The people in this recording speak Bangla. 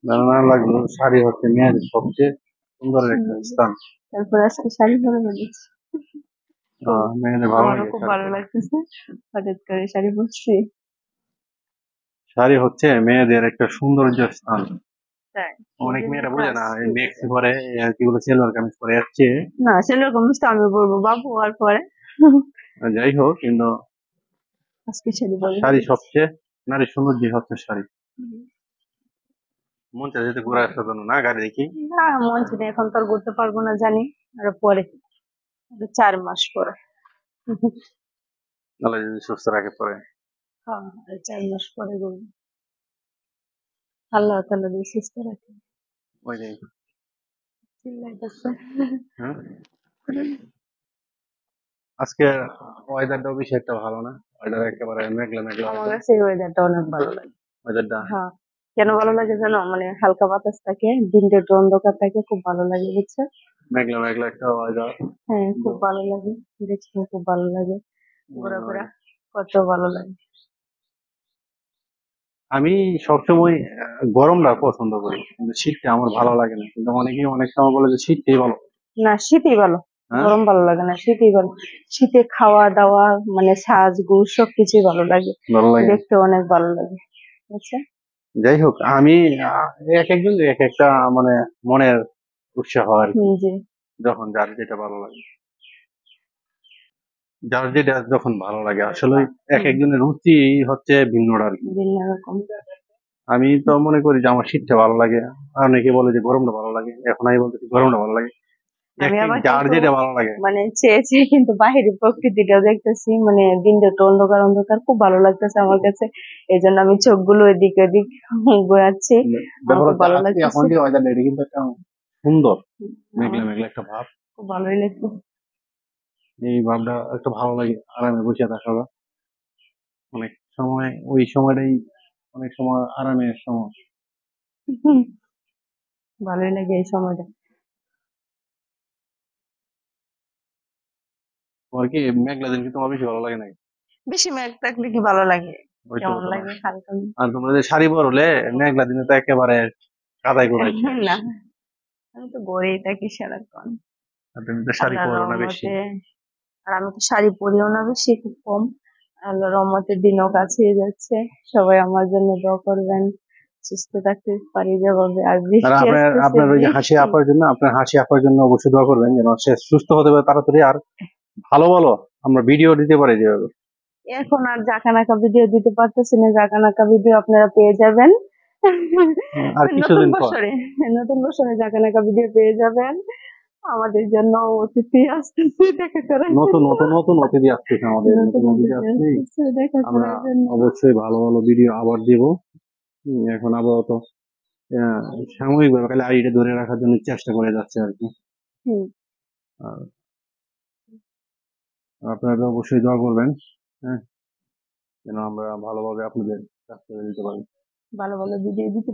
ভালো না লাগলো, শাড়ি হচ্ছে মেয়েদের সবচেয়ে সুন্দর একটা স্থান। তারপর আজকে শাড়ি পরে বেরিয়েছি। খুব মেয়েদের ভালো আমারও লাগে খুব শাড়ি ভালো পরে। লাগতেছে। হঠাৎ করে শাড়ি পরছি। শাড়ি হচ্ছে মেয়েদের একটা সৌন্দর্য স্থান। তাই অনেক নিজের মেয়েরা জন্য বোঝে না, এই আসছি। মেক্সি পরে আর কি বলে সেলোয়ার কামিজ পরে যাচ্ছে। না সেরকম তো আমি বলবো বাবু হওয়ার পরে। যাই হোক, কিন্তু আজকে শাড়ি পরে শাড়ি বেরিয়েছি। সবচেয়ে নারী সৌন্দর্য হচ্ছে শাড়ি। মন চায় যেতে ঘুরে আসার জন্য না, গাড়ি দেখি। না মন ছিল এখন তো আর ঘুরতে পারবো না জানি। আর পরে আরো 4 মাস পরে। আল্লাহ যদি সুস্থ রাখে পরে। হ্যাঁ আর 4 মাস পরে ঘুরবো। আল্লাহ তাআলা যদি সুস্থ রাখে। ওই যে। চিল্লাইতেছে। হ্যাঁ, আজকে ওয়েদারটাও বেশি একটা ভালো না। ওয়েদার একেবারে মেঘলা মেঘলা আমার ওয়েদার। কাছে এই ওয়েদারটা অনেক ভালো লাগে। ওয়েদারটা হ্যাঁ কেন ভালো লাগে জানো, মানে হালকা বাতাস থাকে, দিনটা একটু অন্ধকার থাকে, খুব ভালো লাগে বুঝছো। মেঘলা মেঘলা একটা ওয়েদার। হ্যাঁ খুব ভালো লাগে, দেখতে খুব ভালো লাগে, ঘোরাফেরা কত ভালো লাগে। আমি সবসময় গরমটা পছন্দ করি, কিন্তু শীতটা আমার ভালো লাগে না। কিন্তু অনেকেই অনেক সময় বলে যে শীতটাই ভালো। না শীতই ভালো, হ্যাঁ, গরম ভালো লাগে না, শীতই ভালো। শীতে খাওয়া দাওয়া মানে সাজগোজ সবকিছুই ভালো লাগে, ভালো লাগে। দেখতে অনেক ভালো লাগে। আচ্ছা যাই হোক, আমি এক একজন এক একটা মানে মনের উৎসাহ আর কি। জি যখন যার যেটা ভালো লাগে, যার যেটা যখন ভালো লাগে আসলে এক একজনের রুচি হচ্ছে ভিন্নটা আর কি। ভিন্ন রকম। আমি তো মনে করি যে আমার শীতটা ভালো লাগে, আর অনেকে বলে যে গরমটা ভালো লাগে। এখন আমি বলতেছি গরমটা ভালো লাগে। আমি আবার যার কিন্তু যেটা ভালো লাগে। মানে চেয়ে চেয়ে কিন্তু বাহিরের প্রকৃতিটাও দেখতেছি, মানে দিনটা একটু অন্ধকার অন্ধকার খুব ভালো লাগতেছে আমার কাছে। এই জন্য আমি চোখগুলো এদিক ওদিক ঘোরাচ্ছি। আমার ব্যাপার খুব হচ্ছে ভালো আজকে এখন লাগতেছে। যে ওয়েদারটা, এটা কিন্তু একটা সুন্দর আমার মেঘলা মেঘলা একটা ভাব। খুব ভালোই লাগতেছে। এই ভাবটা একটু ভালো লাগে, আরামে বসে থাকা বা অনেক সময় ওই সময়টাই অনেক সময় আরামের সময়। হুম, ভালোই লাগে এই সময়টা। তোমার কি মেঘলা দিন কি তোমার বেশি ভালো লাগে নাকি? বেশি মেঘ থাকলে কি ভালো লাগে? ওই তো কেমন কথা না। লাগে হালকা আর তোমরা যে শাড়ি পরলে মেঘলা দিনে তো একেবারে কাদায় গোড়ায় শেষ। না আমি তো ঘরেই থাকি সারাক্ষণ আর তুমি তো শাড়ি আল্লাহর পরো না বেশি। রহমতে। আর আমি তো শাড়ি পরিও না বেশি, খুব কম। আল্লাহর রহমতে দিনও কাছে যাচ্ছে। সবাই আমার জন্য দোয়া করবেন, সুস্থ থাকতে পারি যেভাবে। আর আর বৃষ্টি আপনার আসতেছে আপনার ওই যে হাসি বৃষ্টি। আপার জন্য, আপনার হাসি আপার জন্য অবশ্যই দোয়া করবেন যেন সে সুস্থ হতে পারে তাড়াতাড়ি, আর ভালো ভালো আমরা ভিডিও দিতে পারি যেভাবে। এখন আর জাকানাকা ভিডিও দিতে পারতেছি না, জাকানাকা ভিডিও আপনারা পেয়ে যাবেন আর নতুন কিছুদিন পর বছরে। নতুন বছরে জাকানাকা ভিডিও পেয়ে যাবেন। আমাদের জন্য অতিথি আসতেছে দেখা করার নতুন জন্য। নতুন নতুন অতিথি আসতেছে, আমাদের নতুন নতুন অতিথি অতিথি আসছে। আসতেছে দেখা আমরা করার জন্য। অবশ্যই ভালো ভালো ভিডিও আবার দিব। এখন আপাতত সাময়িক ভাবে খালি আইডিটা ধরে রাখার জন্য চেষ্টা করে যাচ্ছে আর কি। হুম আর আপনারা অবশ্যই দোয়া করবেন, হ্যাঁ, যেন আমরা ভালোভাবে আপনাদের কাজ করে দিতে পারি। ভালো ভালো ভিডিও দিতে